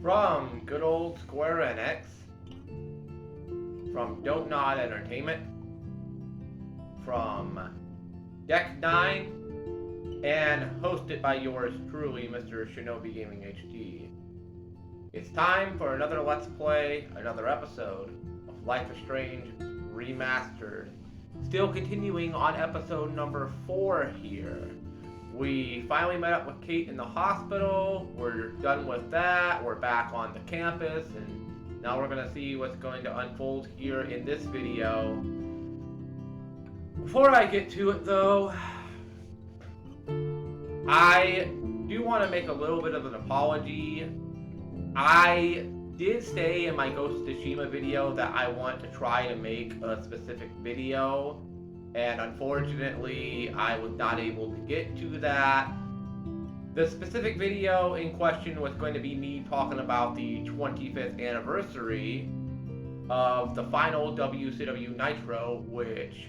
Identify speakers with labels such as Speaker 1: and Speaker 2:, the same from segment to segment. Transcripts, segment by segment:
Speaker 1: From good old Square Enix, from Don't Nod Entertainment, from Deck 9, and hosted by yours truly, Mr. Shinobi Gaming HD. It's time for another Let's Play, another episode of Life is Strange Remastered. Still continuing on episode number 4 here. We finally met up with Kate in the hospital. We're done with that. We're back on the campus, and now we're going to see what's going to unfold here in this video. Before I get to it though, I do want to make a little bit of an apology. I did say in my Ghost of Tsushima video that I want to try to make a specific video, and unfortunately I was not able to get to that. The specific video in question was going to be me talking about the 25th anniversary of the final WCW Nitro, which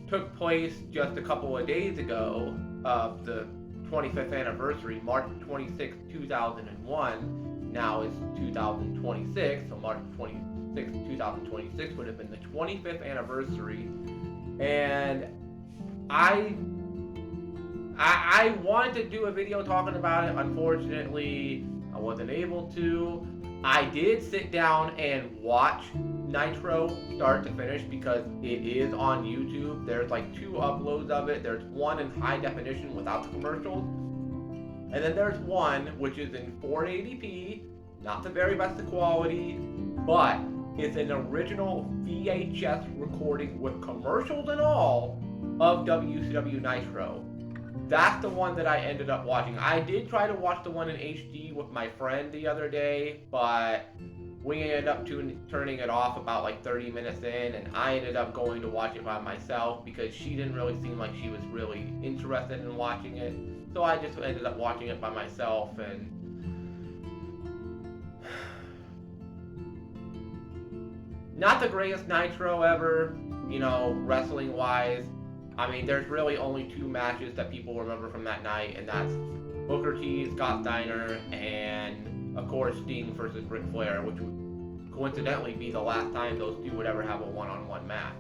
Speaker 1: took place just a couple of days ago of the 25th anniversary, March 26, 2001. Now it's 2026, so March 26, 2026 would have been the 25th anniversary. And I wanted to do a video talking about it. Unfortunately, I wasn't able to. I did sit down and watch Nitro start to finish because it is on YouTube. There's like 2 uploads of it. There's one in high definition without the commercials. And then there's one which is in 480p, not the very best of quality, but it's an original VHS recording with commercials and all of WCW Nitro. That's the one that I ended up watching. I did try to watch the one in HD with my friend the other day, but we ended up turning it off about like 30 minutes in, and I ended up going to watch it by myself because she didn't really seem like she was really interested in watching it. So I just ended up watching it by myself, and not the greatest Nitro ever, you know, wrestling wise. I mean, there's really only 2 matches that people remember from that night, and that's Booker T, Scott Steiner, and of course Sting versus Ric Flair, which would coincidentally be the last time those 2 would ever have a one-on-one match.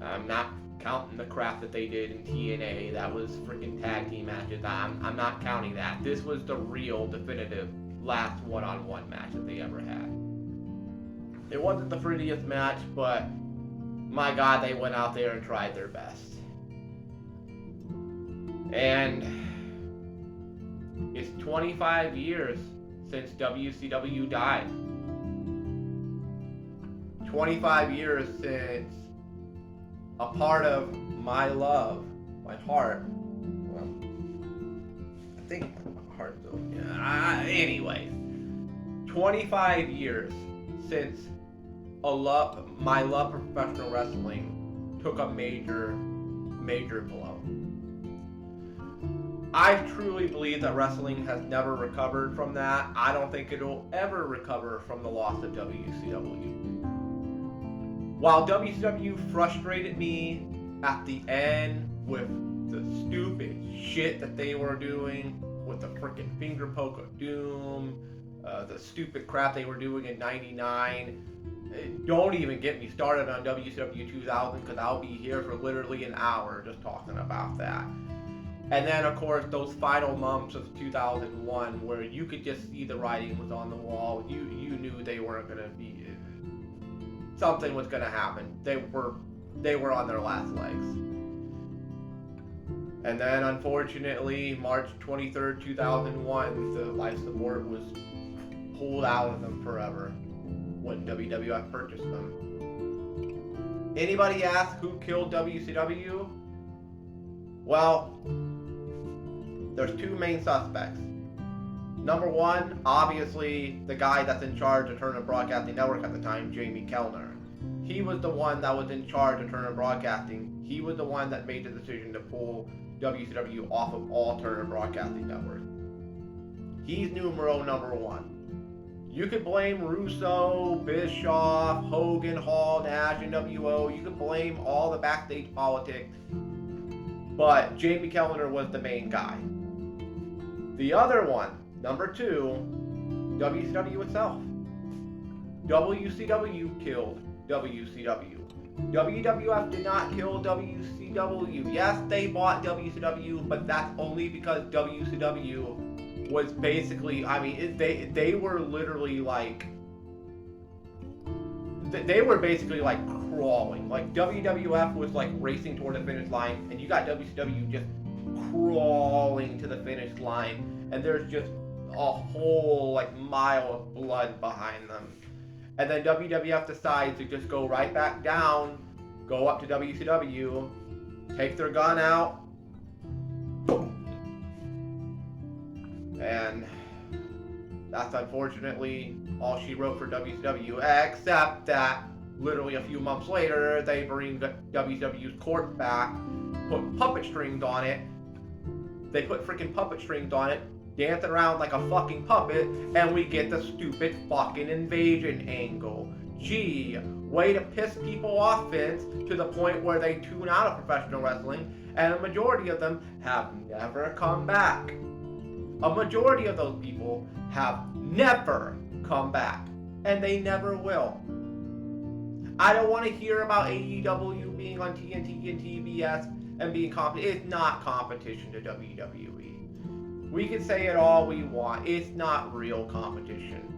Speaker 1: I'm not counting the crap that they did in TNA. That was freaking tag team matches. I'm not counting that. This was the real definitive last one-on-one match that they ever had. It wasn't the prettiest match, but my god, they went out there and tried their best. And it's 25 years since WCW died. 25 years since a part of my love, my heart, well, I think my heart though, yeah, anyways, 25 years since my love for professional wrestling took a major blow. I truly believe that wrestling has never recovered from that. I don't think it'll ever recover from the loss of WCW. While WCW frustrated me at the end with the stupid shit that they were doing, with the freaking finger poke of doom, the stupid crap they were doing in '99, don't even get me started on WCW 2000 because I'll be here for literally an hour just talking about that. And then of course those final months of 2001 where you could just see the writing was on the wall. You knew they weren't going to be... something was going to happen. They were on their last legs. And then unfortunately, March 23rd, 2001, the life support was pulled out of them forever when WWF purchased them. Anybody ask who killed WCW? Well, there's 2 main suspects. Number 1, obviously, the guy that's in charge of Turner Broadcasting Network at the time, Jamie Kellner. He was the one that was in charge of Turner Broadcasting. He was the one that made the decision to pull WCW off of all Turner Broadcasting Network. He's numero number 1. You could blame Russo, Bischoff, Hogan, Hall, Nash, NWO. You could blame all the backstage politics. But Jamie Kellner was the main guy. The other one, number 2, WCW itself. WCW killed WCW. WWF did not kill WCW. Yes, they bought WCW, but that's only because WCW was basically, I mean, they were literally like, they were basically like crawling. Like WWF was like racing toward the finish line, and you got WCW just crawling to the finish line, and there's just a whole like mile of blood behind them. And then WWF decides to just go right back down, go up to WCW, take their gun out, boom. And that's unfortunately all she wrote for WCW, except that literally a few months later, they bring WCW's corpse back, put puppet strings on it. They put freaking puppet strings on it, dancing around like a fucking puppet, and we get the stupid fucking invasion angle. Gee, way to piss people off, Vince, to the point where they tune out of professional wrestling, and a majority of them have never come back. A majority of those people have never come back, and they never will. I don't want to hear about AEW being on TNT and TBS and being it's not competition to WWE. We can say it all we want. It's not real competition.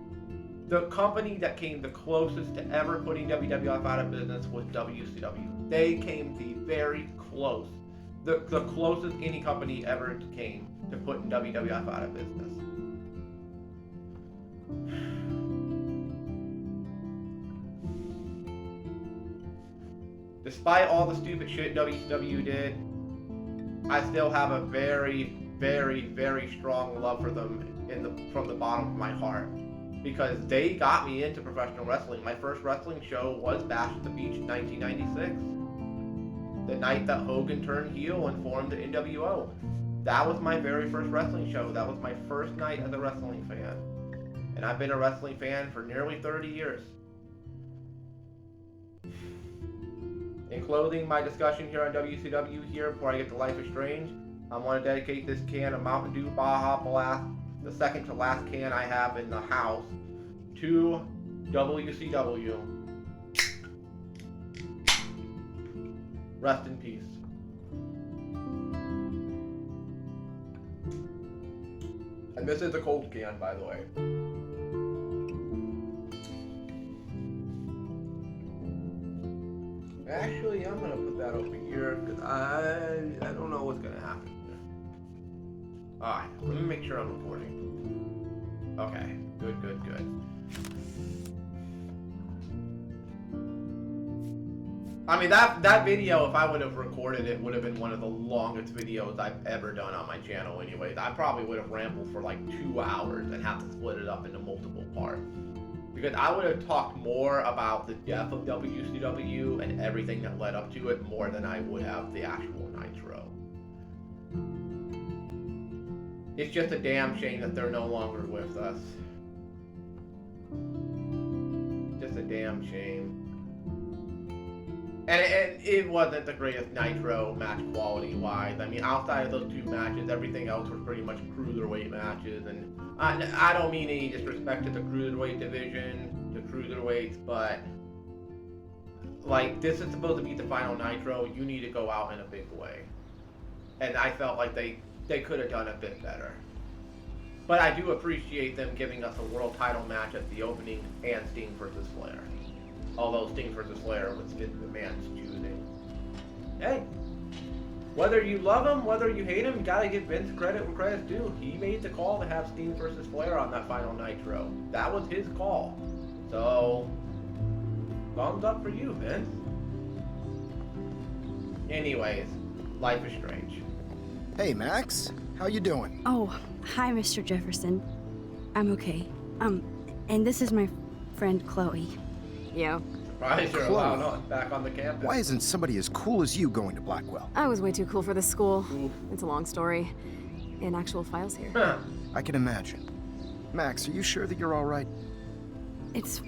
Speaker 1: The company that came the closest to ever putting WWF out of business was WCW. They came the very close. The closest any company ever came to putting WWF out of business. Despite all the stupid shit WCW did, I still have a very, very, very strong love for them from the bottom of my heart. Because they got me into professional wrestling. My first wrestling show was Bash at the Beach in 1996. The night that Hogan turned heel and formed the NWO. That was my very first wrestling show. That was my first night as a wrestling fan. And I've been a wrestling fan for nearly 30 years. In closing my discussion here on WCW here, before I get to Life is Strange, I want to dedicate this can of Mountain Dew Baja Blast, the second to last can I have in the house, to WCW. Rest in peace. And this is a cold can, by the way. Actually, I'm gonna put that over here because I don't know what's gonna happen here. Alright, let me make sure I'm recording. Okay, good. I mean, that video, if I would have recorded it, would have been one of the longest videos I've ever done on my channel anyways. I probably would have rambled for like 2 hours and have to split it up into multiple parts. Because I would have talked more about the death of WCW and everything that led up to it more than I would have the actual Nitro. It's just a damn shame that they're no longer with us. Just a damn shame. And it wasn't the greatest Nitro match quality-wise. I mean, outside of those 2 matches, everything else was pretty much cruiserweight matches. And I don't mean any disrespect to the cruiserweight division, to cruiserweights, but like, this is supposed to be the final Nitro. You need to go out in a big way. And I felt like they could have done a bit better. But I do appreciate them giving us a world title match at the opening and Sting versus Flair. Although Sting versus Blair was the man's choosing. Hey, whether you love him, whether you hate him, you gotta give Vince credit where credit's due. He made the call to have Sting versus Blair on that final Nitro. That was his call. So, thumbs up for you, Vince. Anyways, Life is Strange.
Speaker 2: Hey, Max. How you doing?
Speaker 3: Oh, hi, Mr. Jefferson. I'm okay. And this is my friend Chloe.
Speaker 4: Yeah.
Speaker 1: Surprised you're allowed back on the campus.
Speaker 2: Why isn't somebody as cool as you going to Blackwell?
Speaker 4: I was way too cool for this school.
Speaker 1: Oof.
Speaker 4: It's a long story. In actual files here.
Speaker 1: Huh.
Speaker 2: I can imagine. Max, are you sure that you're all right?
Speaker 3: It's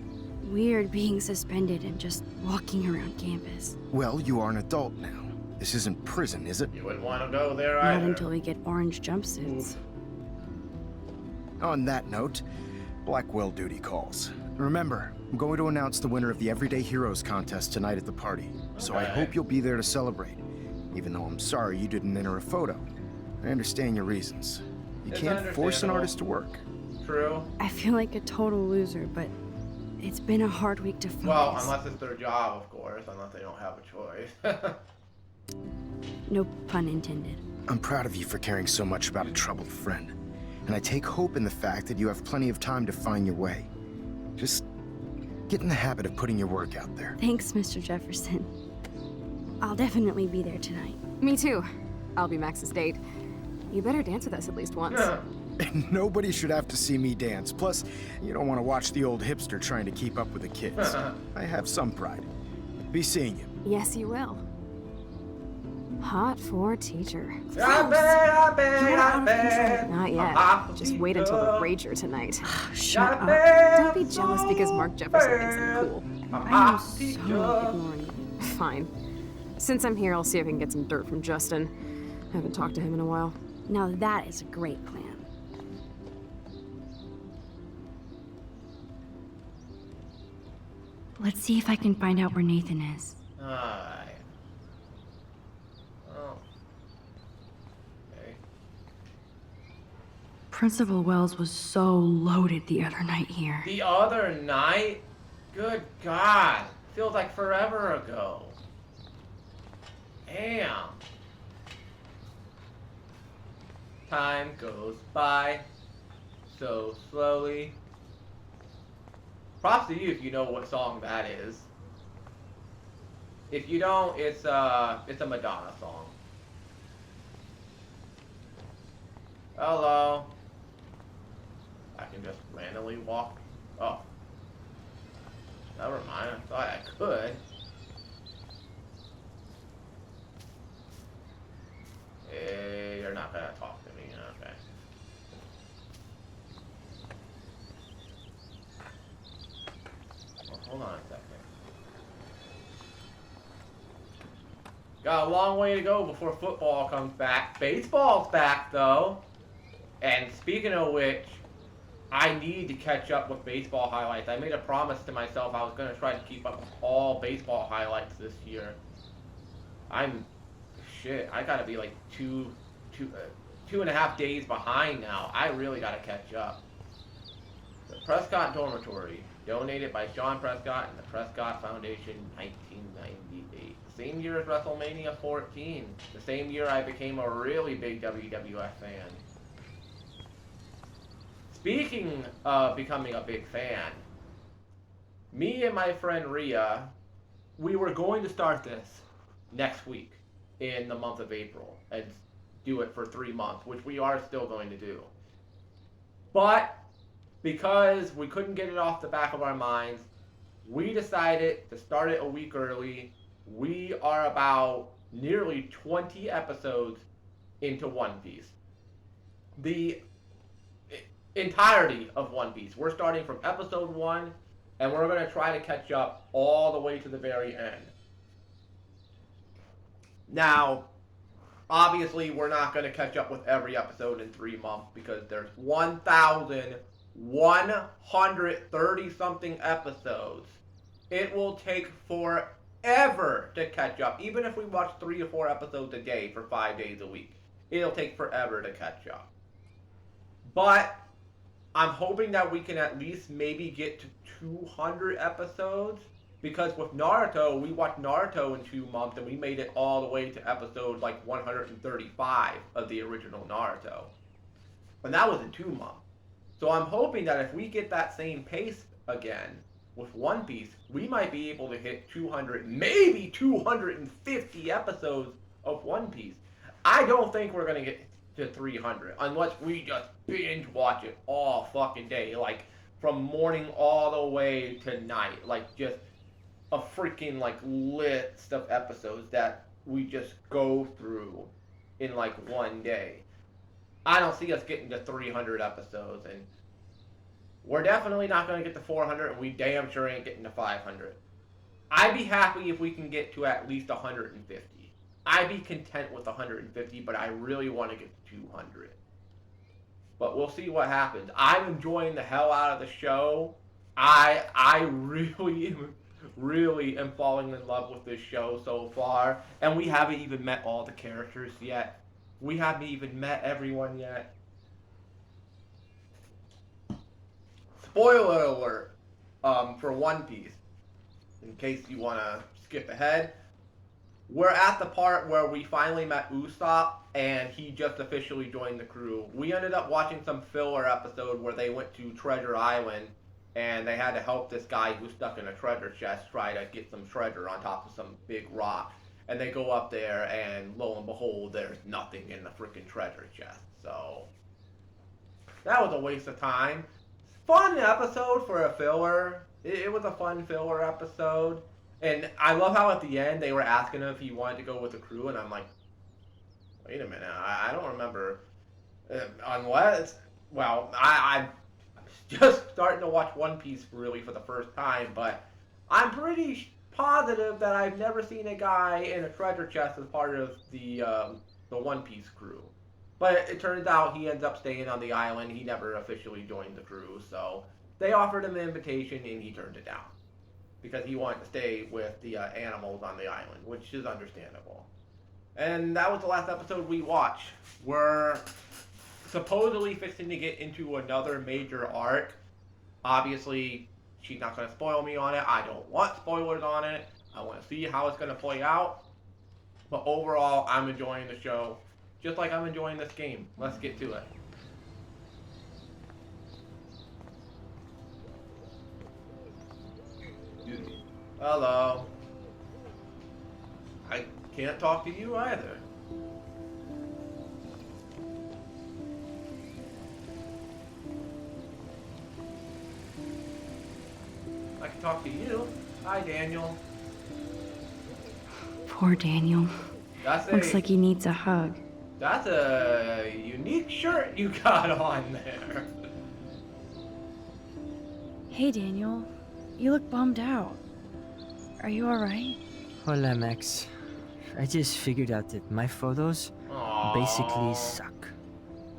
Speaker 3: weird being suspended and just walking around campus.
Speaker 2: Well, you are an adult now. This isn't prison, is it?
Speaker 1: You wouldn't want to go there either.
Speaker 3: Not until we get orange jumpsuits.
Speaker 2: On that note, Blackwell duty calls. Remember, I'm going to announce the winner of the Everyday Heroes contest tonight at the party, so I hope you'll be there to celebrate, even though I'm sorry you didn't enter a photo. I understand your reasons. You can't force an artist to work.
Speaker 1: True.
Speaker 3: I feel like a total loser, but it's been a hard week to focus.
Speaker 1: Well, unless it's their job, of course, unless they don't have a choice.
Speaker 3: No pun intended.
Speaker 2: I'm proud of you for caring so much about a troubled friend, and I take hope in the fact that you have plenty of time to find your way. Just get in the habit of putting your work out there.
Speaker 3: Thanks, Mr. Jefferson. I'll definitely be there tonight.
Speaker 4: Me too. I'll be Max's date. You better dance with us at least once.
Speaker 2: And nobody should have to see me dance. Plus, you don't want to watch the old hipster trying to keep up with the kids. I have some pride. Be seeing you.
Speaker 4: Yes, you will. Hot for teacher.
Speaker 1: I bet.
Speaker 4: Not yet. Just wait until the Rager tonight.
Speaker 3: Shut up.
Speaker 4: Don't be jealous because Mark Jefferson thinks I'm cool.
Speaker 3: I am so ignoring you.
Speaker 4: Fine. Since I'm here, I'll see if I can get some dirt from Justin. I haven't talked to him in a while.
Speaker 3: Now that is a great plan. Let's see if I can find out where Nathan is.
Speaker 1: Alright. Oh. Okay.
Speaker 3: Principal Wells was so loaded the other night here.
Speaker 1: The other night? Good God. Feels like forever ago. Damn. Time goes by so slowly. Props to you if you know what song that is. If you don't, it's a Madonna song. Hello. I can just randomly walk. Oh. Never mind. I thought I could. Hey, you're not gonna talk to me, okay. Well, hold on a second. Got a long way to go before football comes back. Baseball's back, though. And speaking of which, I need to catch up with baseball highlights. I made a promise to myself I was going to try to keep up with all baseball highlights this year. I gotta be like two and a half days behind now. I really gotta catch up. The Prescott Dormitory, donated by Sean Prescott and the Prescott Foundation, 1998. The same year as WrestleMania 14. The same year I became a really big WWF fan. Speaking of becoming a big fan, me and my friend Rhea, we were going to start this next week in the month of April and do it for 3 months, which we are still going to do. But because we couldn't get it off the back of our minds, we decided to start it a week early. We are about nearly 20 episodes into One Piece. The entirety of One Piece. We're starting from episode 1, and we're going to try to catch up all the way to the very end. Now, obviously, we're not going to catch up with every episode in 3 months because there's 1,130-something episodes. It will take forever to catch up. Even if we watch 3 or 4 episodes a day for 5 days a week, it'll take forever to catch up. But I'm hoping that we can at least maybe get to 200 episodes. Because with Naruto, we watched Naruto in 2 months and we made it all the way to episode like 135 of the original Naruto. And that was in 2 months. So I'm hoping that if we get that same pace again with One Piece, we might be able to hit 200, maybe 250 episodes of One Piece. I don't think we're going to get to 300 unless we just binge watch it all fucking day. Like from morning all the way to night. Like just a freaking like list of episodes that we just go through in like one day. I don't see us getting to 300 episodes, and we're definitely not going to get to 400, and we damn sure ain't getting to 500. I'd be happy if we can get to at least 150. I'd be content with 150, but I really want to get to 200. but we'll see what happens. I'm enjoying the hell out of the show. I really really am falling in love with this show so far, and we haven't even met all the characters yet. We haven't even met everyone yet. Spoiler alert, for One Piece, in case you want to skip ahead. We're at the part where we finally met Usopp, and he just officially joined the crew. We ended up watching some filler episode where they went to Treasure Island, and they had to help this guy who's stuck in a treasure chest try to get some treasure on top of some big rock. And they go up there, and lo and behold, there's nothing in the freaking treasure chest. So that was a waste of time. Fun episode for a filler. It was a fun filler episode. And I love how at the end they were asking him if he wanted to go with the crew, and I'm like, wait a minute, I don't remember. Unless, well, I'm just starting to watch One Piece really for the first time, but I'm pretty positive that I've never seen a guy in a treasure chest as part of the One Piece crew. But it turns out he ends up staying on the island. He never officially joined the crew, so they offered him an invitation and he turned it down because he wanted to stay with the animals on the island, which is understandable. And that was the last episode we watched. We're supposedly fixing to get into another major arc. Obviously, she's not going to spoil me on it. I don't want spoilers on it. I want to see how it's going to play out. But overall, I'm enjoying the show, just like I'm enjoying this game. Let's get to it. Hello. I can't talk to you either. I can talk to you. Hi, Daniel.
Speaker 3: Poor Daniel. Looks like he needs a hug.
Speaker 1: That's a unique shirt you got on there.
Speaker 3: Hey, Daniel. You look bummed out. Are you alright?
Speaker 5: Hola, Max. I just figured out that my photos basically suck.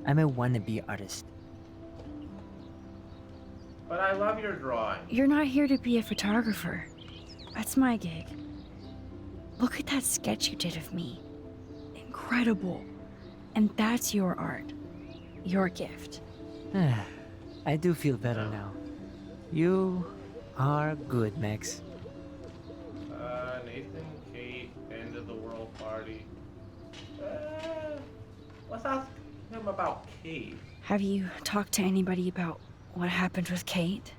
Speaker 5: I'm a wannabe artist.
Speaker 1: But I love your drawing.
Speaker 3: You're not here to be a photographer. That's my gig. Look at that sketch you did of me. Incredible. And that's your art. Your gift.
Speaker 5: I do feel better now. You are good, Max.
Speaker 1: Nathan, Kate, end of the world party. Let's ask him about Kate.
Speaker 3: Have you talked to anybody about what happened with Kate?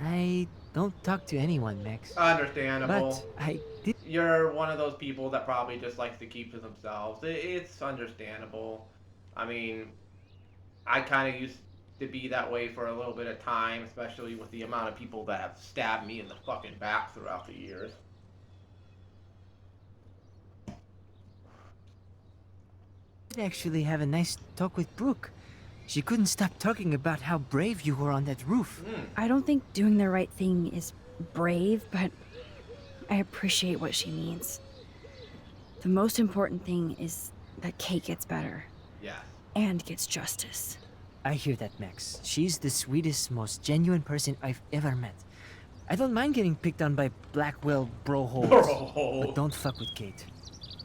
Speaker 5: I don't talk to anyone, Max.
Speaker 1: Understandable.
Speaker 5: But I did.
Speaker 1: You're one of those people that probably just likes to keep to themselves. It's understandable. I mean, I kind of used to be that way for a little bit of time, especially with the amount of people that have stabbed me in the fucking back throughout the years.
Speaker 5: I did actually have a nice talk with Brooke. She couldn't stop talking about how brave you were on that roof.
Speaker 3: I don't think doing the right thing is brave, but I appreciate what she means. The most important thing is that Kate gets better.
Speaker 1: Yeah.
Speaker 3: And gets justice.
Speaker 5: I hear that, Max. She's the sweetest, most genuine person I've ever met. I don't mind getting picked on by Blackwell broholes, but don't fuck with Kate.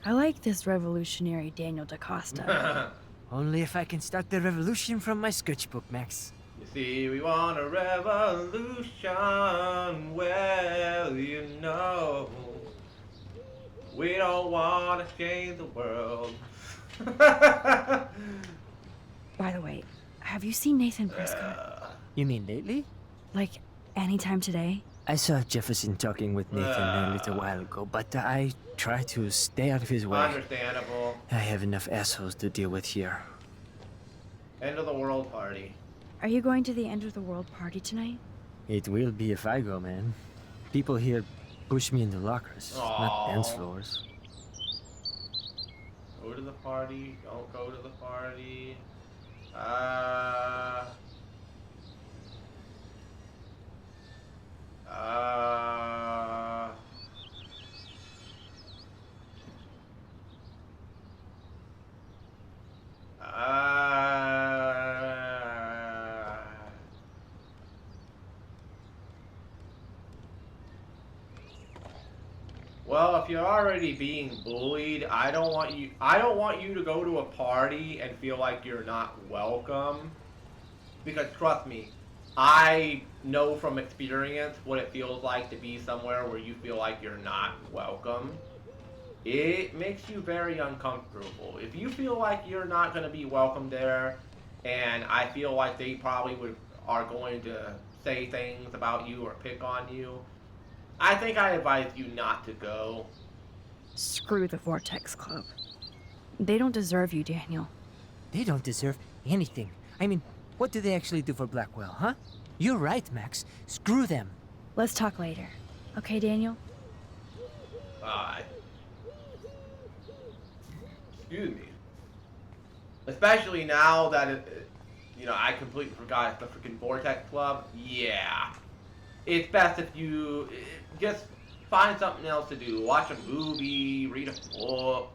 Speaker 3: I like this revolutionary Daniel DaCosta.
Speaker 5: Only if I can start the revolution from my sketchbook, Max.
Speaker 1: You see, we want a revolution, well, you know. We don't want to change the world.
Speaker 3: By the way, have you seen Nathan Prescott?
Speaker 5: You mean lately?
Speaker 3: Like, anytime today?
Speaker 5: I saw Jefferson talking with Nathan a little while ago, but I try to stay out of his way.
Speaker 1: Understandable.
Speaker 5: I have enough assholes to deal with here.
Speaker 1: End of the world party.
Speaker 3: Are you going to the end of the world party tonight?
Speaker 5: It will be if I go, man. People here push me into lockers, not dance floors.
Speaker 1: Go to the party, don't go to the party. Well, if you're already being bullied, I don't want you to go to a party and feel like you're not welcome. Because trust me, I know from experience what it feels like to be somewhere where you feel like you're not welcome. It makes you very uncomfortable. If you feel like you're not going to be welcome there, and I feel like they probably are going to say things about you or pick on you, I think I advise you not to go.
Speaker 3: Screw the Vortex Club. They don't deserve you, Daniel.
Speaker 5: They don't deserve anything. I mean, what do they actually do for Blackwell, huh? You're right, Max. Screw them.
Speaker 3: Let's talk later. Okay, Daniel?
Speaker 1: Uh, Excuse me. Especially now that I completely forgot it's the freaking Vortex Club. Yeah. It's best if you just find something else to do. Watch a movie, read a book,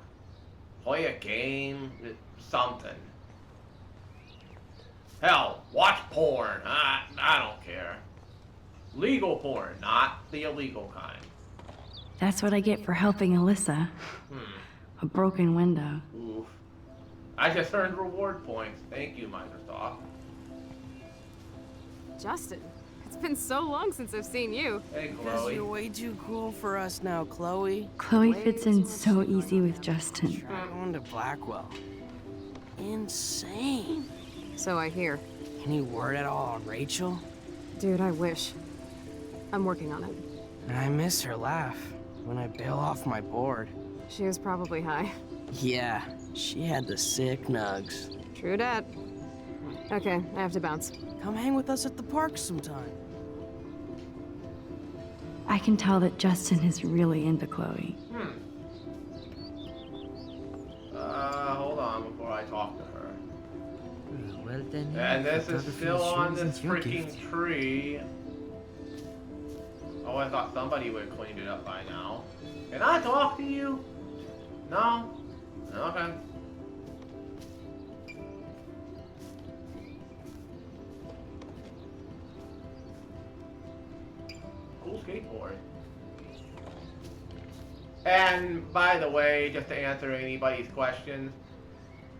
Speaker 1: play a game, something. Hell, watch porn. I don't care. Legal porn, not the illegal kind.
Speaker 3: That's what I get for helping Alyssa. A broken window.
Speaker 1: Oof. I just earned reward points. Thank you, Microsoft.
Speaker 4: Justin, it's been so long since I've seen you.
Speaker 1: Hey,
Speaker 6: Because
Speaker 1: Chloe.
Speaker 6: you're way too cool for us now, Chloe.
Speaker 3: Chloe fits in so easy with Justin.
Speaker 6: Try going to Blackwell. Insane.
Speaker 4: So I hear.
Speaker 6: Any word at all on Rachel?
Speaker 4: Dude, I wish. I'm working on it.
Speaker 6: And I miss her laugh when I bail off my board.
Speaker 4: She was probably high.
Speaker 6: Yeah, she had the sick nugs.
Speaker 4: True dat. Okay, I have to bounce.
Speaker 6: Come hang with us at the park sometime.
Speaker 3: I can tell that Justin is really into Chloe.
Speaker 1: Hold on before I talk to her.
Speaker 5: Well then.
Speaker 1: And this is
Speaker 5: photography
Speaker 1: still on
Speaker 5: sure
Speaker 1: this
Speaker 5: isn't your
Speaker 1: freaking
Speaker 5: gift.
Speaker 1: tree. Oh, I thought somebody would have cleaned it up by now. Can I talk to you? No? Okay. Cool skateboard. And by the way, just to answer anybody's questions,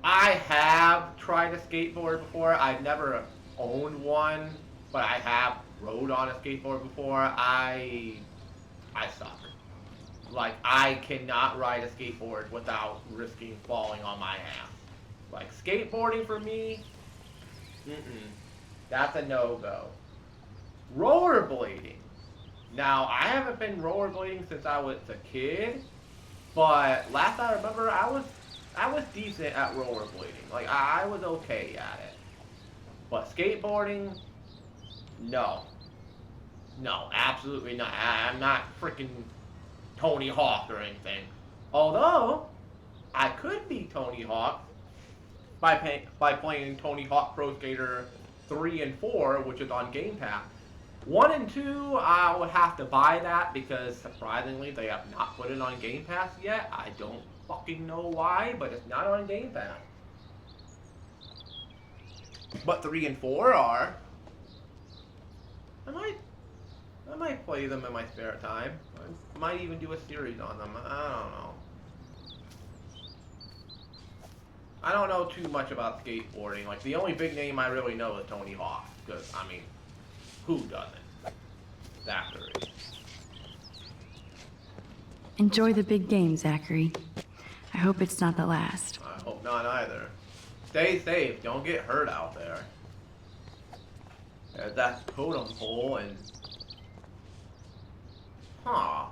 Speaker 1: I have tried a skateboard before. I've never owned one, but I have rode on a skateboard before. I suck. Like, I cannot ride a skateboard without risking falling on my ass. Like, skateboarding for me, that's a no-go. Rollerblading. Now, I haven't been rollerblading since I was a kid, but last I remember, I was decent at rollerblading. Like, I was okay at it. But skateboarding, no. No, absolutely not. I'm not freaking Tony Hawk or anything. Although, I could be Tony Hawk by playing Tony Hawk Pro Skater 3 and 4, which is on Game Pass. 1 and 2, I would have to buy that because surprisingly they have not put it on Game Pass yet. I don't fucking know why, but it's not on Game Pass. But 3 and 4 are. I might play them in my spare time. I might even do a series on them. I don't know. I don't know too much about skateboarding. Like, the only big name I really know is Tony Hawk. Because, I mean, who doesn't? Zachary.
Speaker 3: Enjoy the big game, Zachary. I hope it's not the last.
Speaker 1: I hope not either. Stay safe. Don't get hurt out there. There's that totem pole and... Huh.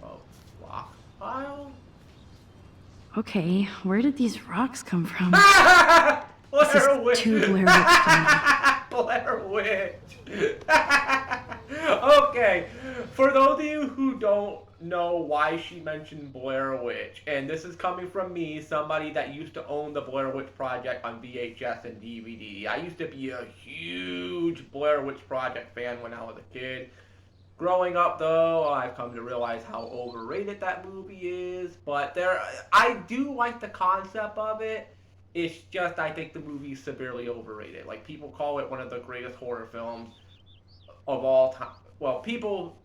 Speaker 1: A block pile?
Speaker 3: Okay, where did these rocks come from?
Speaker 1: Blair
Speaker 3: This is
Speaker 1: Witch.
Speaker 3: too Blair Witch for me.
Speaker 1: Blair Witch. Okay, for those of you who don't know why she mentioned Blair Witch, and this is coming from me, somebody that used to own the Blair Witch Project on VHS and DVD. I used to be a huge Blair Witch Project fan when I was a kid. Growing up, though, I've come to realize how overrated that movie is. But I do like the concept of it. It's just, I think the movie's severely overrated. Like, people call it one of the greatest horror films of all time. Well, people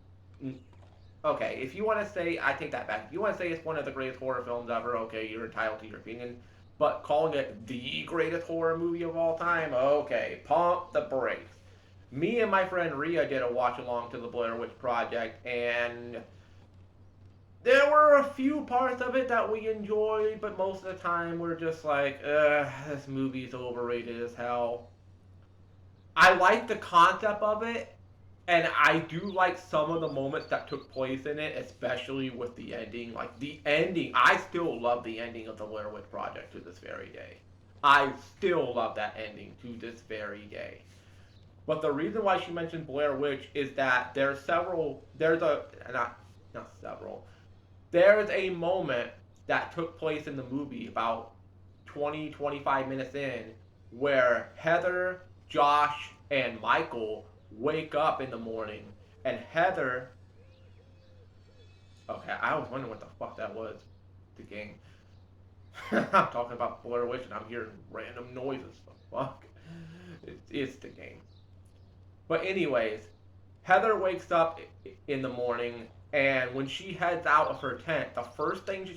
Speaker 1: okay, if you want to say, I take that back. If you want to say it's one of the greatest horror films ever, okay, you're entitled to your opinion. But calling it the greatest horror movie of all time, okay, pump the brakes. Me and my friend Rhea did a watch along to the Blair Witch Project, and there were a few parts of it that we enjoyed, but most of the time we're just like, this movie's overrated as hell. I like the concept of it, and I do like some of the moments that took place in it, especially with the ending. Like, the ending, I still love the ending of the Blair Witch Project to this very day. I still love that ending to this very day. But the reason why she mentioned Blair Witch is that there's a moment that took place in the movie about 25 minutes in where Heather, Josh, and Michael wake up in the morning, and Heather... Okay, I was wondering what the fuck that was. The game. I'm talking about Blair Witch and I'm hearing random noises. The fuck? It's the game. But anyways, Heather wakes up in the morning, and when she heads out of her tent, the first thing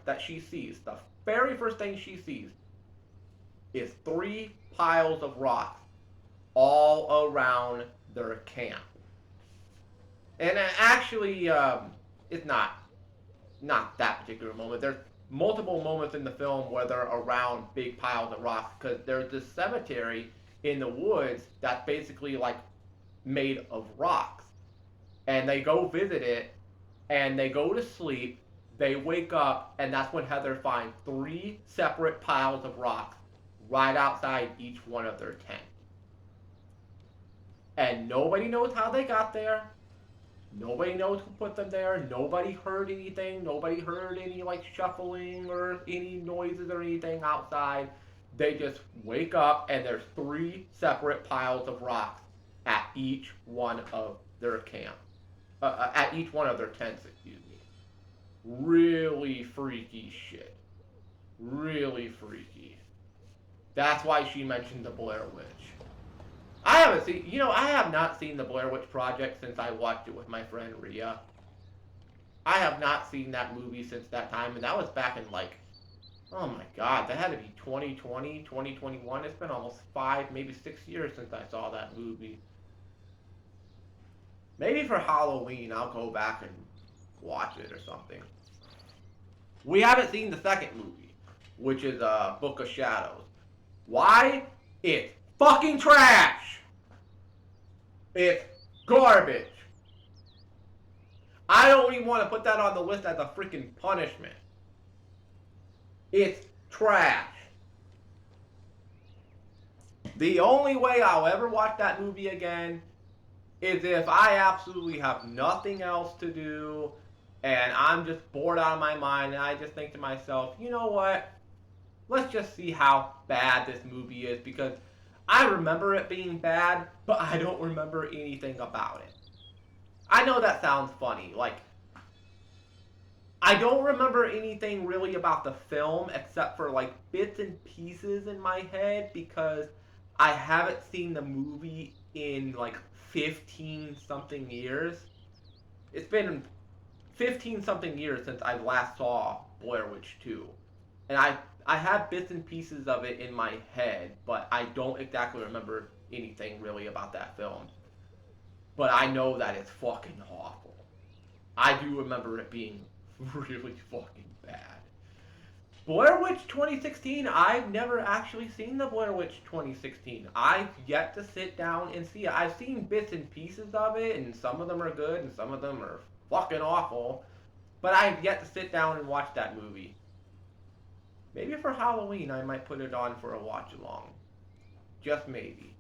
Speaker 1: that she sees, the very first thing she sees, is 3 piles of rocks all around their camp. And actually, it's not that particular moment. There's multiple moments in the film where they're around big piles of rocks, because there's this cemetery in the woods that's basically like made of rocks. And they go visit it, and they go to sleep, they wake up, and that's when Heather finds 3 separate piles of rocks right outside each one of their tents. And nobody knows how they got there. Nobody knows who put them there. Nobody heard anything. Nobody heard any like shuffling or any noises or anything outside. They just wake up and there's 3 separate piles of rocks at each one of their at each one of their tents, excuse me. Really freaky shit. Really freaky. That's why she mentioned the Blair Witch. I have not seen the Blair Witch Project since I watched it with my friend Rhea. I have not seen that movie since that time, and that was back in like, oh my god, that had to be 2020, 2021. It's been almost 5, maybe 6 years since I saw that movie. Maybe for Halloween, I'll go back and watch it or something. We haven't seen the second movie, which is Book of Shadows. Why? It's fucking trash! It's garbage. I don't even want to put that on the list as a freaking punishment. It's trash. The only way I'll ever watch that movie again is if I absolutely have nothing else to do and I'm just bored out of my mind and I just think to myself, you know what? Let's just see how bad this movie is, because I remember it being bad, but I don't remember anything about it. I know that sounds funny. Like, I don't remember anything really about the film except for like bits and pieces in my head, because I haven't seen the movie in like 15 something years. It's been 15 something years since I last saw Blair Witch 2. And I have bits and pieces of it in my head, but I don't exactly remember anything really about that film. But I know that it's fucking awful. I do remember it being really fucking bad. Blair Witch 2016, I've never actually seen the Blair Witch 2016. I've yet to sit down and see it. I've seen bits and pieces of it, and some of them are good, and some of them are fucking awful. But I've yet to sit down and watch that movie. Maybe for Halloween, I might put it on for a watch-along. Just maybe.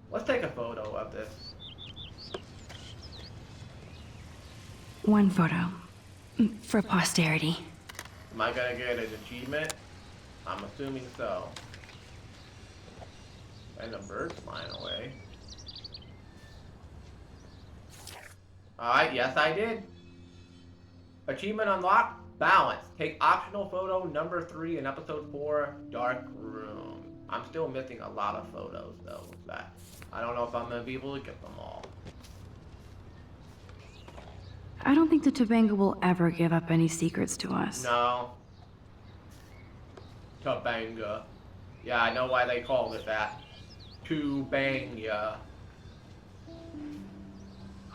Speaker 1: Let's take a photo of this.
Speaker 3: One photo. For posterity.
Speaker 1: Am I gonna get an achievement? I'm assuming so. And a bird's flying away. Alright, yes I did. Achievement unlocked. Balance. Take optional photo number 3 in episode 4, Dark Room. I'm still missing a lot of photos though with that. I don't know if I'm gonna be able to get them all.
Speaker 3: I don't think the Tobanga will ever give up any secrets to us.
Speaker 1: No. Tobanga. Yeah, I know why they called it that. Tobanga.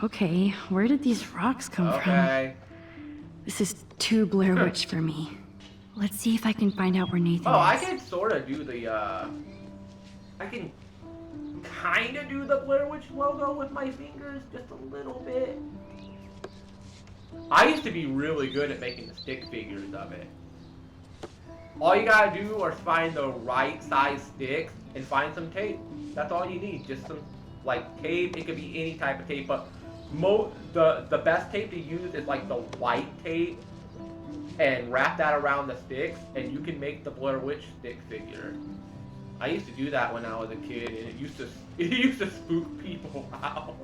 Speaker 3: Okay, where did these rocks come from?
Speaker 1: Okay.
Speaker 3: This is too Blair Witch for me. Let's see if I can find out where Nathan
Speaker 1: Oh, I
Speaker 3: is.
Speaker 1: can sort of do the, I can kind of do the Blair Witch logo with my fingers, just a little bit. I used to be really good at making the stick figures of it. All you gotta do is find the right size sticks and find some tape. That's all you need, just some, like, tape. It could be any type of tape, but the best tape to use is, like, the white tape. And wrap that around the sticks, and you can make the Blair Witch stick figure. I used to do that when I was a kid, and it used to spook people out.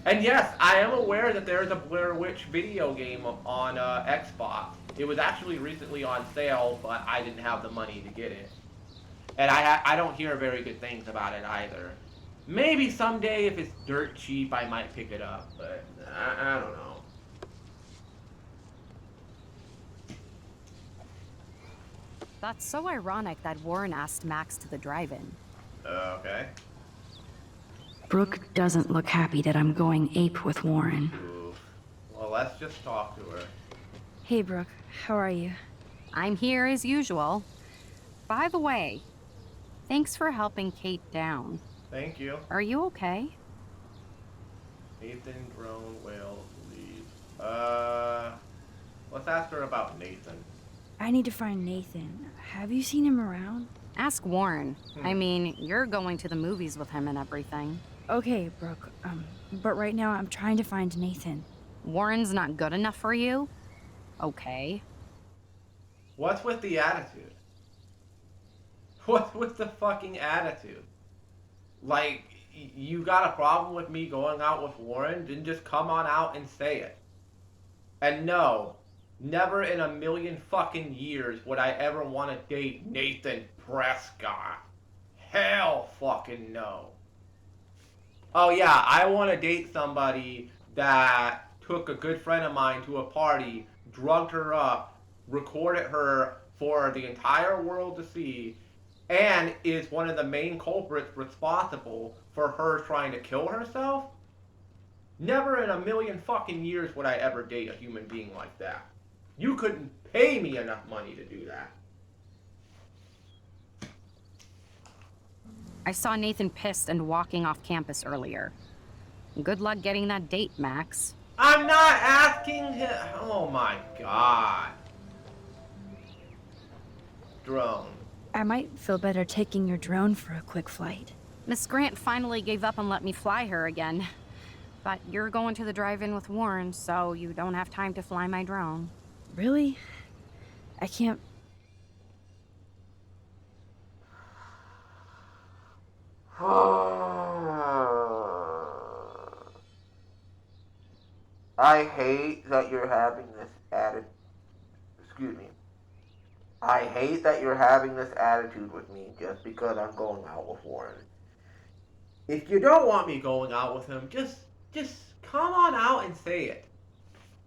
Speaker 1: And yes, I am aware that there is a Blair Witch video game on Xbox. It was actually recently on sale, but I didn't have the money to get it. And I don't hear very good things about it either. Maybe someday, if it's dirt cheap, I might pick it up, but I don't know.
Speaker 4: That's so ironic that Warren asked Max to the drive-in.
Speaker 1: Okay.
Speaker 3: Brooke doesn't look happy that I'm going ape with Warren.
Speaker 1: Ooh. Well, let's just talk to her.
Speaker 3: Hey, Brooke, how are you?
Speaker 4: I'm here as usual. By the way, thanks for helping Kate down.
Speaker 1: Thank you.
Speaker 4: Are you okay?
Speaker 1: Nathan, drone, whale, leave. Let's ask her about Nathan.
Speaker 3: I need to find Nathan. Have you seen him around?
Speaker 4: Ask Warren. I mean, you're going to the movies with him and everything.
Speaker 3: Okay, Brooke. But right now I'm trying to find Nathan.
Speaker 4: Warren's not good enough for you? Okay.
Speaker 1: What's with the attitude? What's with the fucking attitude? Like, you got a problem with me going out with Warren? Then just come on out and say it. And no, never in a million fucking years would I ever want to date Nathan Prescott. Hell fucking no. Oh yeah, I want to date somebody that took a good friend of mine to a party, drugged her up, recorded her for the entire world to see, and is one of the main culprits responsible for her trying to kill herself? Never in a million fucking years would I ever date a human being like that. You couldn't pay me enough money to do that.
Speaker 4: I saw Nathan pissed and walking off campus earlier. Good luck getting that date, Max.
Speaker 1: I'm not asking him. Oh my god. Drone.
Speaker 3: I might feel better taking your drone for a quick flight.
Speaker 4: Miss Grant finally gave up and let me fly her again. But you're going to the drive-in with Warren, so you don't have time to fly my drone.
Speaker 3: Really? I can't...
Speaker 1: I hate that you're having this attitude. Excuse me. I hate that you're having this attitude with me just because I'm going out with Warren. If you don't want me going out with him, just come on out and say it.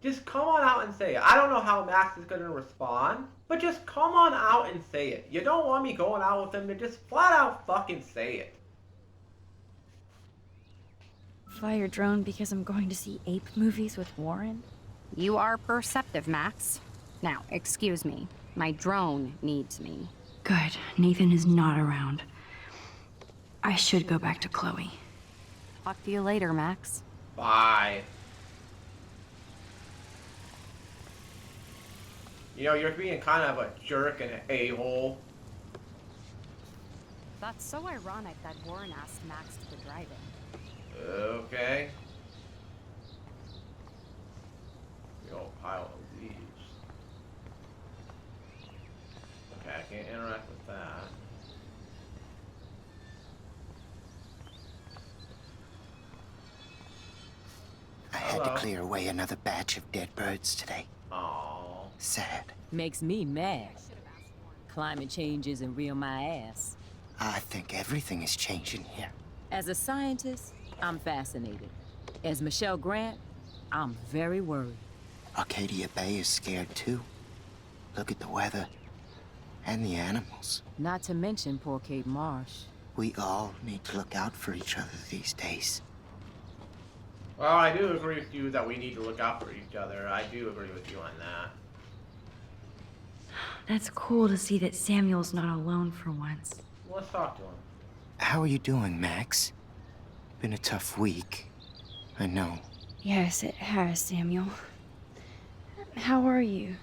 Speaker 1: Just come on out and say it. I don't know how Max is going to respond, but just come on out and say it. You don't want me going out with him, then just flat out fucking say it.
Speaker 3: Fly your drone because I'm going to see ape movies with Warren?
Speaker 4: You are perceptive, Max. Now, excuse me. My drone needs me.
Speaker 3: Good. Nathan is not around. I should go back to Chloe.
Speaker 4: Talk to you later, Max.
Speaker 1: Bye. You know, you're being kind of a jerk and an a-hole.
Speaker 4: That's so ironic that Warren asked Max to the drive-in.
Speaker 1: Okay. Big old pile of leaves. Okay, I can't interact with that.
Speaker 2: I had
Speaker 1: Hello.
Speaker 2: to clear away another batch of dead birds today.
Speaker 1: Aww.
Speaker 2: Sad.
Speaker 7: Makes me mad. Climate change isn't real my ass.
Speaker 2: I think everything is changing here.
Speaker 7: As a scientist, I'm fascinated. As Michelle Grant, I'm very worried.
Speaker 2: Arcadia Bay is scared too. Look at the weather. And the animals.
Speaker 7: Not to mention poor Kate Marsh.
Speaker 2: We all need to look out for each other these days.
Speaker 1: Well, I do agree with you that we need to look out for each other. I do agree with you on that.
Speaker 3: That's cool to see that Samuel's not alone for once.
Speaker 1: Let's talk to him.
Speaker 2: How are you doing, Max? Been a tough week. I know.
Speaker 3: Yes, it has, Samuel. How are you?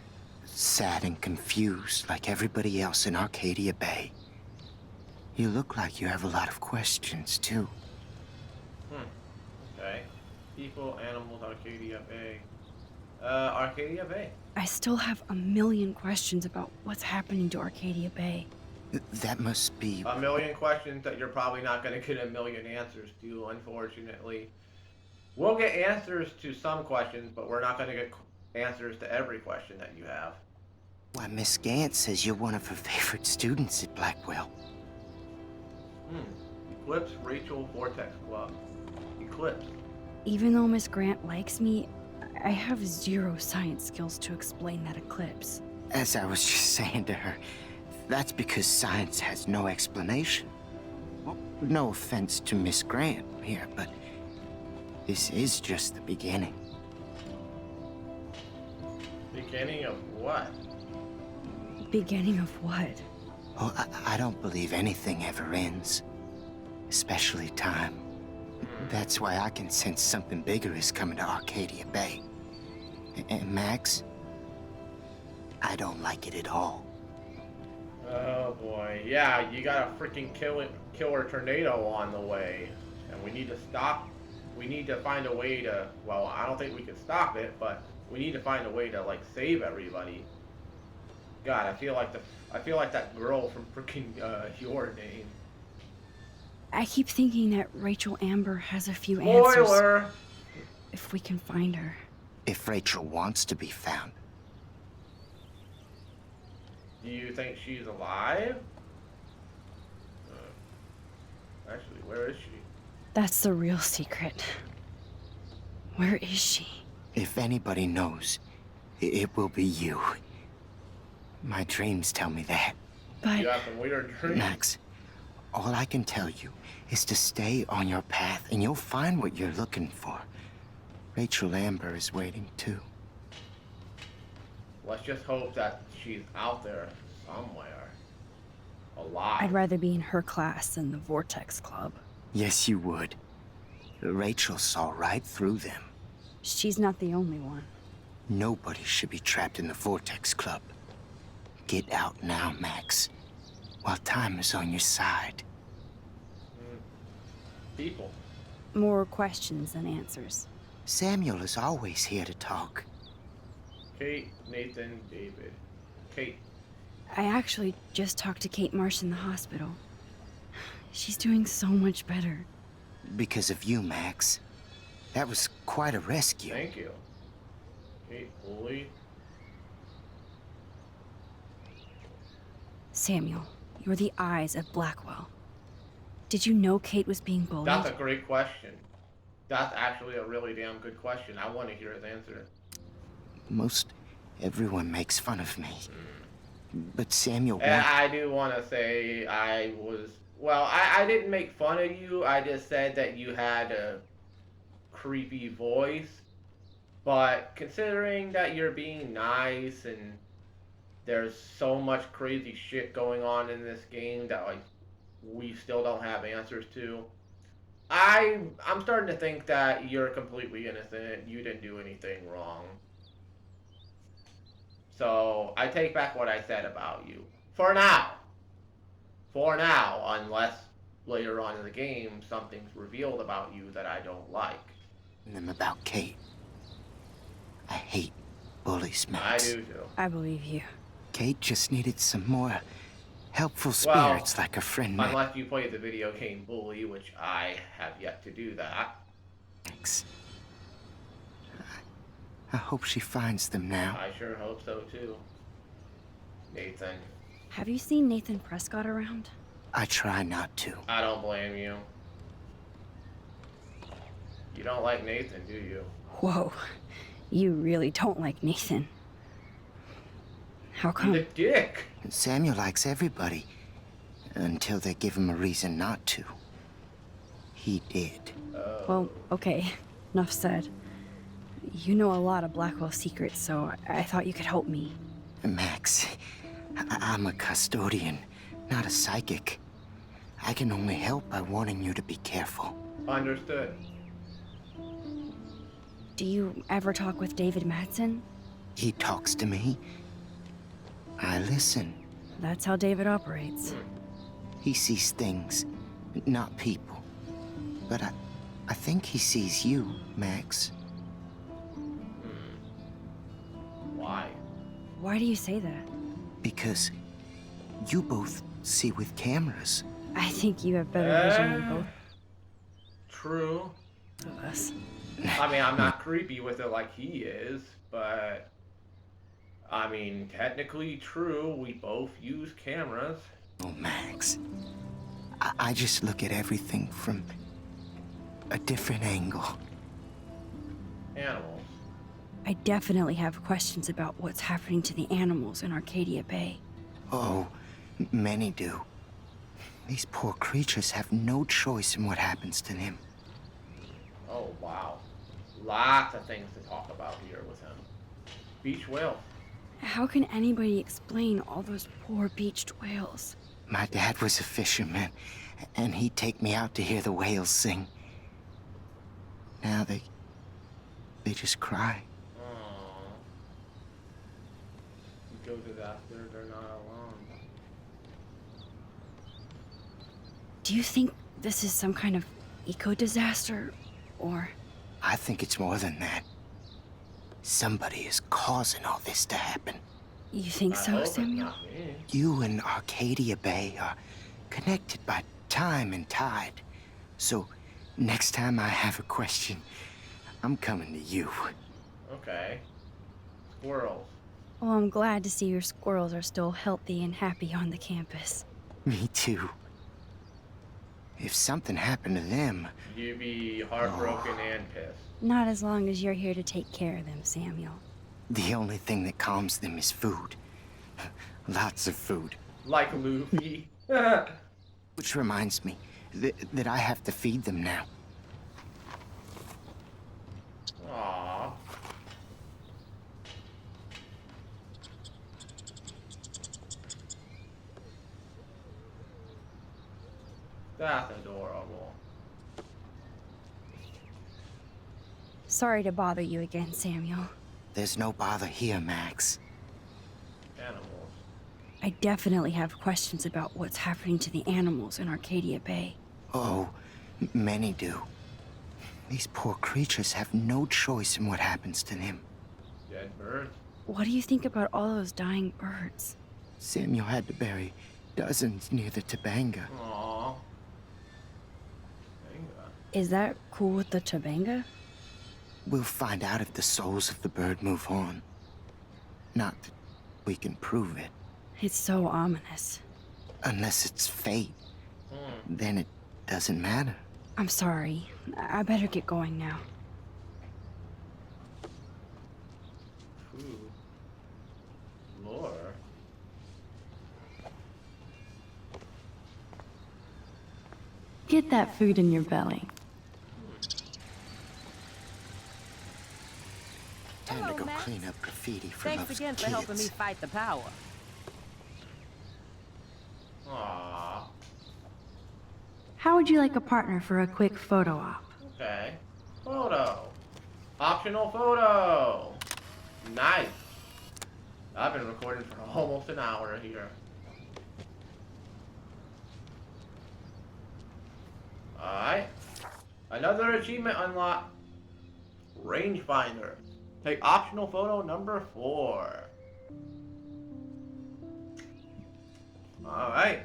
Speaker 2: Sad and confused like everybody else in Arcadia Bay. You look like you have a lot of questions, too.
Speaker 1: Okay. People, animals, Arcadia Bay. Arcadia Bay.
Speaker 3: I still have a million questions about what's happening to Arcadia Bay.
Speaker 2: That must be...
Speaker 1: A million questions that you're probably not going to get a million answers to, unfortunately. We'll get answers to some questions, but we're not going to get answers to every question that you have.
Speaker 2: Why, Miss Gant says you're one of her favorite students at Blackwell.
Speaker 1: Eclipse Rachel Vortex Club. Eclipse.
Speaker 3: Even though Miss Grant likes me, I have zero science skills to explain that eclipse.
Speaker 2: As I was just saying to her, that's because science has no explanation. No offense to Miss Grant here, but this is just the beginning.
Speaker 1: Beginning of what?
Speaker 3: Beginning of what?
Speaker 2: Oh, I don't believe anything ever ends. Especially time. That's why I can sense something bigger is coming to Arcadia Bay. And Max, I don't like it at all.
Speaker 1: Oh boy, yeah, you got a freaking killer tornado on the way, and we need to stop. We need to find a way to. Well, I don't think we can stop it, but we need to find a way to like save everybody. God, I feel like that girl from freaking Your Name.
Speaker 3: I keep thinking that Rachel Amber has a few answers.
Speaker 1: Spoiler.
Speaker 3: If we can find her.
Speaker 2: If Rachel wants to be found.
Speaker 1: Do you think she's alive? Actually, where is she?
Speaker 3: That's the real secret. Where is she?
Speaker 2: If anybody knows, it will be you. My dreams tell me that.
Speaker 3: But
Speaker 1: You have some weird dreams.
Speaker 2: Max, all I can tell you is to stay on your path and you'll find what you're looking for. Rachel Amber is waiting too.
Speaker 1: Let's just hope that she's out there somewhere. Alive.
Speaker 3: I'd rather be in her class than the Vortex Club.
Speaker 2: Yes, you would. Rachel saw right through them.
Speaker 3: She's not the only one.
Speaker 2: Nobody should be trapped in the Vortex Club. Get out now, Max, while time is on your side.
Speaker 1: People.
Speaker 3: More questions than answers.
Speaker 2: Samuel is always here to talk.
Speaker 1: Kate, Nathan, David. Kate.
Speaker 3: I actually just talked to Kate Marsh in the hospital. She's doing so much better.
Speaker 2: Because of you, Max. That was quite a rescue.
Speaker 1: Thank you. Kate Bully.
Speaker 3: Samuel, you're the eyes of Blackwell. Did you know Kate was being bullied?
Speaker 1: That's a great question. That's actually a really damn good question. I want to hear his answer.
Speaker 2: Most everyone makes fun of me. But Samuel
Speaker 1: And
Speaker 2: wants...
Speaker 1: I do want to say I didn't make fun of you. I just said that you had a creepy voice. But considering that you're being nice and there's so much crazy shit going on in this game that like we still don't have answers to, I'm starting to think that you're completely innocent. You didn't do anything wrong. So I take back what I said about you. For now. For now, unless later on in the game something's revealed about you that I don't like.
Speaker 2: them about Kate. I hate bullies,
Speaker 1: I
Speaker 2: Max.
Speaker 1: do too.
Speaker 3: I believe you.
Speaker 2: Kate just needed some more helpful
Speaker 1: Well,
Speaker 2: spirits like a friend might.
Speaker 1: Unless you play the video game Bully, which I have yet to do that.
Speaker 2: Thanks. I hope she finds them now.
Speaker 1: I sure hope so too. Nathan,
Speaker 3: Have you seen Nathan Prescott around?
Speaker 2: I try not to.
Speaker 1: I don't blame you. You don't like Nathan, do you?
Speaker 3: Whoa. You really don't like Nathan. How come?
Speaker 1: He's a dick.
Speaker 2: Samuel likes everybody. Until they give him a reason not to. He did.
Speaker 3: Well, okay. Enough said. You know a lot of Blackwell secrets, so I thought you could help me.
Speaker 2: Max, I'm a custodian, not a psychic. I can only help by warning you to be careful.
Speaker 1: Understood.
Speaker 3: Do you ever talk with David Madsen?
Speaker 2: He talks to me. I listen.
Speaker 3: That's how David operates.
Speaker 2: He sees things, not people. But I think he sees you, Max.
Speaker 1: Why?
Speaker 3: Why do you say that?
Speaker 2: Because you both see with cameras.
Speaker 3: I think you have better vision than both
Speaker 1: True.
Speaker 3: of us.
Speaker 1: I mean, I'm not creepy with it like he is, but I mean, technically true. We both use cameras.
Speaker 2: Oh, Max. I just look at everything from a different angle.
Speaker 1: Animals.
Speaker 3: I definitely have questions about what's happening to the animals in Arcadia Bay.
Speaker 2: Oh, many do. These poor creatures have no choice in what happens to them.
Speaker 1: Oh, wow. Lots of things to talk about here with him. Beach whale.
Speaker 3: How can anybody explain all those poor beached whales?
Speaker 2: My dad was a fisherman, and he'd take me out to hear the whales sing. Now they just cry.
Speaker 1: Aww. Go to that, they're not alone.
Speaker 3: Do you think this is some kind of eco-disaster, or...
Speaker 2: I think it's more than that. Somebody is causing all this to happen.
Speaker 3: You think
Speaker 1: I
Speaker 3: so,
Speaker 1: hope it's
Speaker 3: Samuel?
Speaker 1: not me.
Speaker 2: You and Arcadia Bay are connected by time and tide. So, next time I have a question, I'm coming to you.
Speaker 1: Okay. Squirrels.
Speaker 3: Well, I'm glad to see your squirrels are still healthy and happy on the campus.
Speaker 2: Me too. If something happened to them,
Speaker 1: You'd be heartbroken and pissed.
Speaker 3: Not as long as you're here to take care of them, Samuel.
Speaker 2: the only thing that calms them is food. Lots of food.
Speaker 1: Like Luffy.
Speaker 2: Which reminds me that I have to feed them now.
Speaker 1: Aww. That's adorable.
Speaker 3: Sorry to bother you again, Samuel.
Speaker 2: There's no bother here, Max.
Speaker 1: Animals.
Speaker 3: I definitely have questions about what's happening to the animals in Arcadia Bay.
Speaker 2: Oh, many do. These poor creatures have no choice in what happens to them.
Speaker 1: Dead birds.
Speaker 3: What do you think about all those dying birds?
Speaker 2: Samuel had to bury dozens near the Tabanga.
Speaker 1: Aww.
Speaker 3: Is that cool with the Tabanga?
Speaker 2: We'll find out if the souls of the bird move on. Not that we can prove it.
Speaker 3: It's so ominous.
Speaker 2: Unless it's fate. Then it doesn't matter.
Speaker 3: I'm sorry. I better get going now.
Speaker 1: Food. Lore.
Speaker 3: Get that food in your belly.
Speaker 2: Time
Speaker 7: Hello,
Speaker 2: to go
Speaker 7: Max.
Speaker 2: clean up graffiti from
Speaker 7: Thanks
Speaker 2: those
Speaker 7: again for
Speaker 2: kids.
Speaker 7: helping me fight the power.
Speaker 1: Aww.
Speaker 3: How would you like a partner for a quick photo op?
Speaker 1: Okay. Photo. Optional photo. Nice. I've been recording for almost an hour here. Alright. Another achievement unlocked. Rangefinder. Take optional photo number 4. Alright.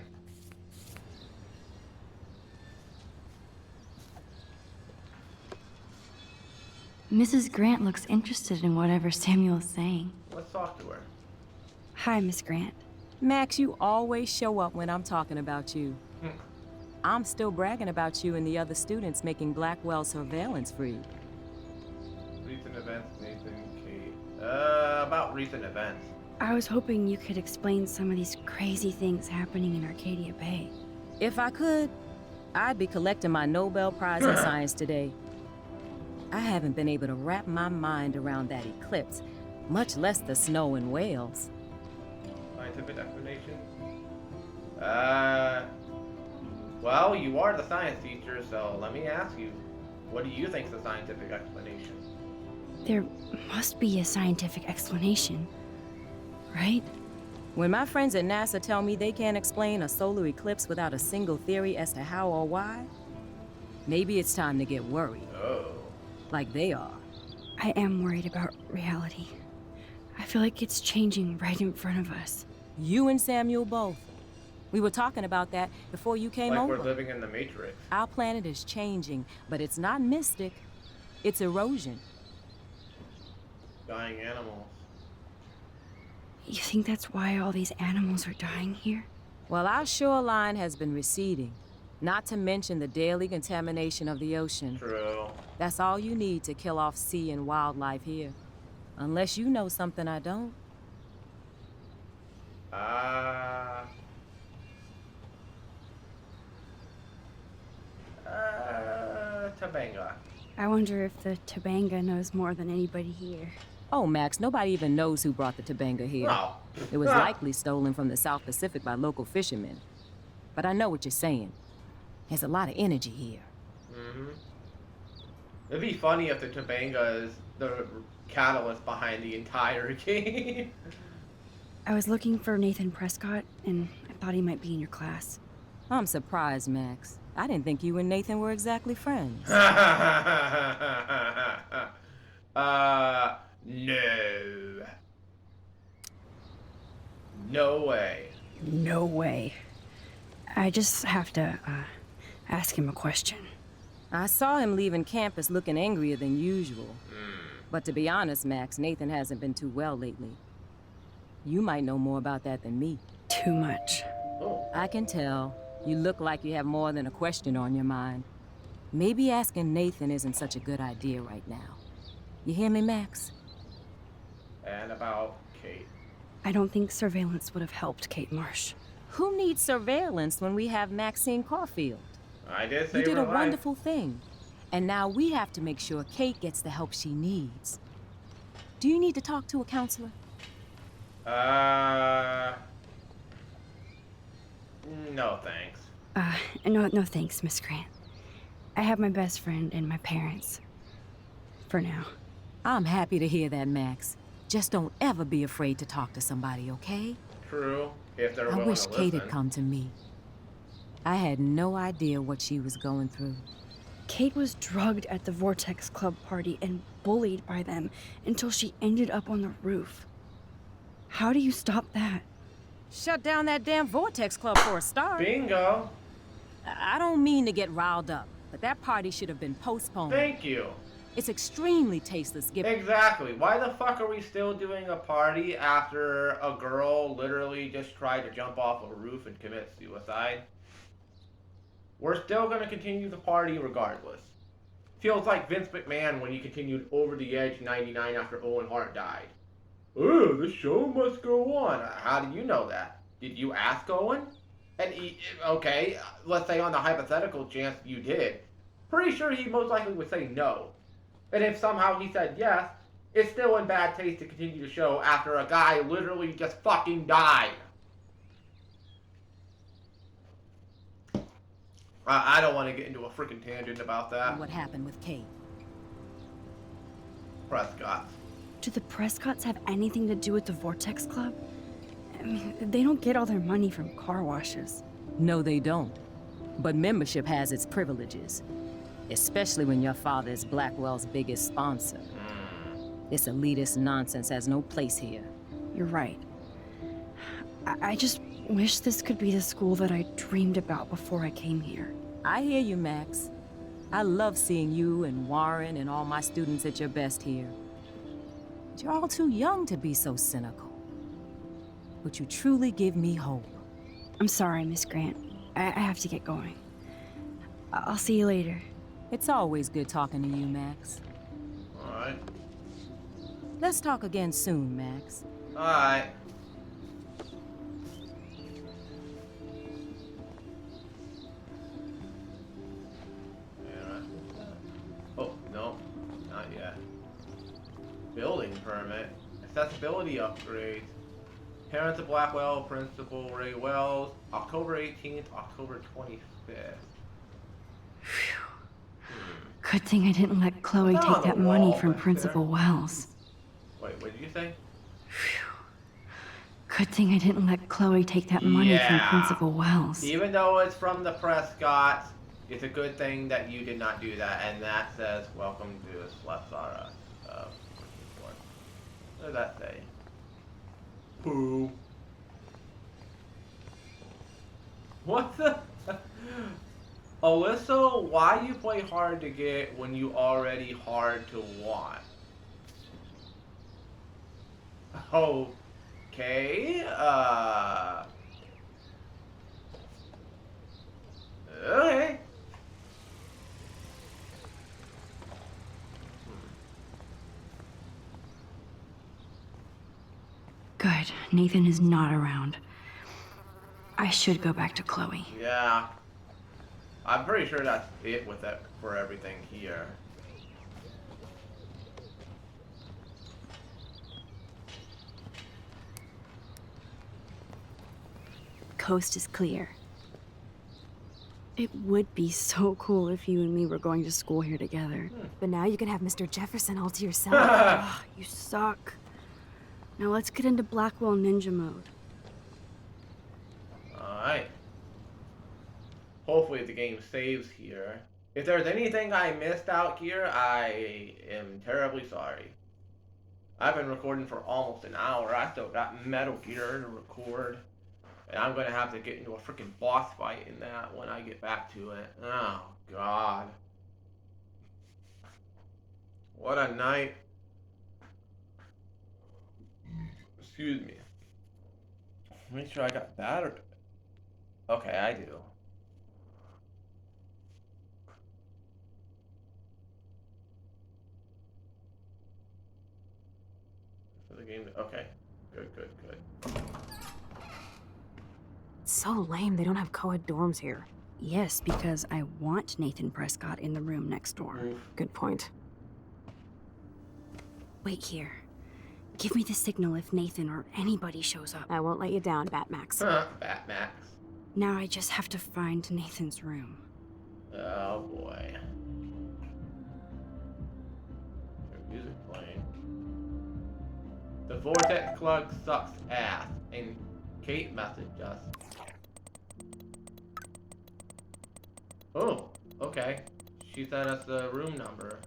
Speaker 3: Mrs. Grant looks interested in whatever Samuel is saying.
Speaker 1: Let's talk to her.
Speaker 3: Hi, Miss Grant.
Speaker 7: Max, you always show up when I'm talking about you. I'm still bragging about you and the other students making Blackwell surveillance free.
Speaker 1: Recent events, Nathan, Kate. About recent events.
Speaker 3: I was hoping you could explain some of these crazy things happening in Arcadia Bay.
Speaker 7: If I could, I'd be collecting my Nobel Prize in Science today. I haven't been able to wrap my mind around that eclipse, much less the snow in Wales.
Speaker 1: Scientific explanation? Well, you are the science teacher, so let me ask you, what do you think's the scientific explanation?
Speaker 3: There must be a scientific explanation, right?
Speaker 7: When my friends at NASA tell me they can't explain a solar eclipse without a single theory as to how or why, maybe it's time to get worried.
Speaker 1: Oh.
Speaker 7: Like they are.
Speaker 3: I am worried about reality. I feel like it's changing right in front of us.
Speaker 7: You and Samuel both. We were talking about that before you came
Speaker 1: Like
Speaker 7: over.
Speaker 1: we're living in the Matrix.
Speaker 7: Our planet is changing, but it's not mystic. It's erosion.
Speaker 1: Dying animals.
Speaker 3: You think that's why all these animals are dying here?
Speaker 7: Well, our shoreline has been receding, not to mention the daily contamination of the ocean.
Speaker 1: True.
Speaker 7: That's all you need to kill off sea and wildlife here. Unless you know something I don't.
Speaker 1: Topanga.
Speaker 3: I wonder if the Topanga knows more than anybody here.
Speaker 7: Oh, Max, nobody even knows who brought the Topanga here.
Speaker 1: Oh.
Speaker 7: It was likely stolen from the South Pacific by local fishermen. But I know what you're saying. There's a lot of energy here.
Speaker 1: Mm-hmm. It'd be funny if the Topanga is the catalyst behind the entire game.
Speaker 3: I was looking for Nathan Prescott, and I thought he might be in your class.
Speaker 7: I'm surprised, Max. I didn't think you and Nathan were exactly friends.
Speaker 1: No. No way.
Speaker 3: No way. I just have to, ask him a question.
Speaker 7: I saw him leaving campus looking angrier than usual.
Speaker 1: Mm.
Speaker 7: But to be honest, Max, Nathan hasn't been too well lately. You might know more about that than me.
Speaker 3: Too much.
Speaker 1: Oh.
Speaker 7: I can tell. You look like you have more than a question on your mind. Maybe asking Nathan isn't such a good idea right now. You hear me, Max?
Speaker 1: And about Kate.
Speaker 3: I don't think surveillance would have helped Kate Marsh.
Speaker 7: Who needs surveillance when we have Maxine Caulfield?
Speaker 1: I did say
Speaker 7: You did a
Speaker 1: her life.
Speaker 7: wonderful thing. And now we have to make sure Kate gets the help she needs. Do you need to talk to a counselor?
Speaker 1: No thanks.
Speaker 3: No thanks, Miss Grant. I have my best friend and my parents. For now.
Speaker 7: I'm happy to hear that, Max. Just don't ever be afraid to talk to somebody, okay?
Speaker 1: True. If they're
Speaker 7: I
Speaker 1: willing
Speaker 7: wish
Speaker 1: to
Speaker 7: Kate
Speaker 1: listen.
Speaker 7: had come to me. I had no idea what she was going through.
Speaker 3: Kate was drugged at the Vortex Club party and bullied by them until she ended up on the roof. How do you stop that?
Speaker 7: Shut down that damn Vortex Club for a start.
Speaker 1: Bingo.
Speaker 7: I don't mean to get riled up, but that party should have been postponed.
Speaker 1: Thank you.
Speaker 7: It's extremely tasteless given.
Speaker 1: Exactly. Why the fuck are we still doing a party after a girl literally just tried to jump off a roof and commit suicide? We're still going to continue the party regardless. Feels like Vince McMahon when he continued Over the Edge 99 after Owen Hart died. Oh, the show must go on. How do you know that? Did you ask Owen? And okay, let's say on the hypothetical chance you did. Pretty sure he most likely would say no. And if somehow he said yes, it's still in bad taste to continue the show after a guy literally just fucking died. I don't want to get into a freaking tangent about that.
Speaker 7: What happened with Kate?
Speaker 1: Prescott.
Speaker 3: Do the Prescotts have anything to do with the Vortex Club? I mean, they don't get all their money from car washes.
Speaker 7: No, they don't. But membership has its privileges. Especially when your father is Blackwell's biggest sponsor. This elitist nonsense has no place here.
Speaker 3: You're right. I just wish this could be the school that I dreamed about before I came here.
Speaker 7: I hear you, Max. I love seeing you and Warren and all my students at your best here. But you're all too young to be so cynical. But you truly give me hope.
Speaker 3: I'm sorry, Miss Grant. I have to get going. I'll see you later.
Speaker 7: It's always good talking to you, Max.
Speaker 1: Alright.
Speaker 7: Let's talk again soon, Max.
Speaker 1: Alright. Oh, no. Not yet. Building permit. Accessibility upgrades. Parents of Blackwell, Principal Ray Wells, October 18th, October 25th.
Speaker 3: Good thing I didn't let Chloe
Speaker 1: What's on
Speaker 3: take
Speaker 1: the
Speaker 3: that money
Speaker 1: wall
Speaker 3: from
Speaker 1: back
Speaker 3: Principal
Speaker 1: there?
Speaker 3: Wells.
Speaker 1: Wait, what did you say?
Speaker 3: Good thing I didn't let Chloe take that money from
Speaker 1: Yeah.
Speaker 3: Principal Wells.
Speaker 1: Even though it's from the Prescotts, it's a good thing that you did not do that. And that says, welcome to Slethzara. What does that say? Poo. What the? Alyssa, why you play hard to get when you already hard to want? Okay, okay.
Speaker 3: Good. Nathan is not around. I should go back to Chloe.
Speaker 1: Yeah. I'm pretty sure that's it with it for everything here.
Speaker 3: Coast is clear. It would be so cool if you and me were going to school here together.
Speaker 8: But now you can have Mr. Jefferson all to yourself.
Speaker 3: Ugh, you suck. Now let's get into Blackwell Ninja mode.
Speaker 1: Alright. Hopefully the game saves here. If there's anything I missed out here, I am terribly sorry. I've been recording for almost an hour. I still got Metal Gear to record. And I'm gonna have to get into a freaking boss fight in that when I get back to it. Oh, God. What a night. Excuse me. Make sure I got battery. Okay, I do. For the game. Okay. Good, good, good.
Speaker 8: It's so lame they don't have co-ed dorms here.
Speaker 3: Yes, because I want Nathan Prescott in the room next door.
Speaker 8: Good point.
Speaker 3: Wait here. Give me the signal if Nathan or anybody shows up.
Speaker 8: I won't let you down, Batmax.
Speaker 1: Batmax.
Speaker 3: Now I just have to find Nathan's room.
Speaker 1: Oh boy. There's music playing. The Vortex Plug sucks ass. And Kate messaged us. Oh, okay. She sent us the room number.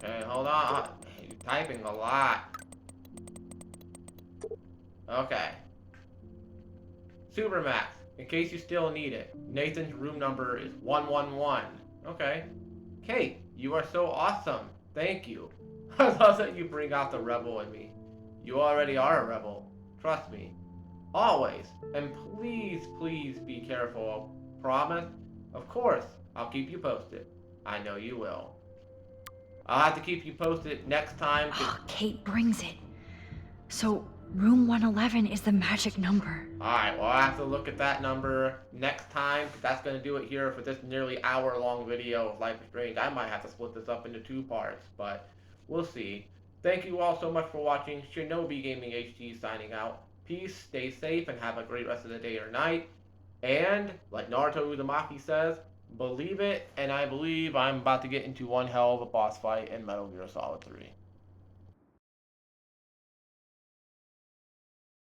Speaker 1: Okay, hold on. You're typing a lot. Okay. Supermax, in case you still need it, Nathan's room number is 111. Okay. Kate, you are so awesome. Thank you. I love that you bring out the rebel in me. You already are a rebel. Trust me. Always. And please, please be careful. Promise? Of course. I'll keep you posted. I know you will. I'll have to keep you posted next time.
Speaker 3: Kate brings it. So, room 111 is the magic number.
Speaker 1: Alright, well, I'll have to look at that number next time, because that's going to do it here for this nearly hour-long video of Life is Strange. I might have to split this up into 2 parts, but we'll see. Thank you all so much for watching. Shinobi Gaming HD signing out. Peace, stay safe, and have a great rest of the day or night. And, like Naruto Uzumaki says, believe it, and I believe I'm about to get into one hell of a boss fight in Metal Gear Solid 3.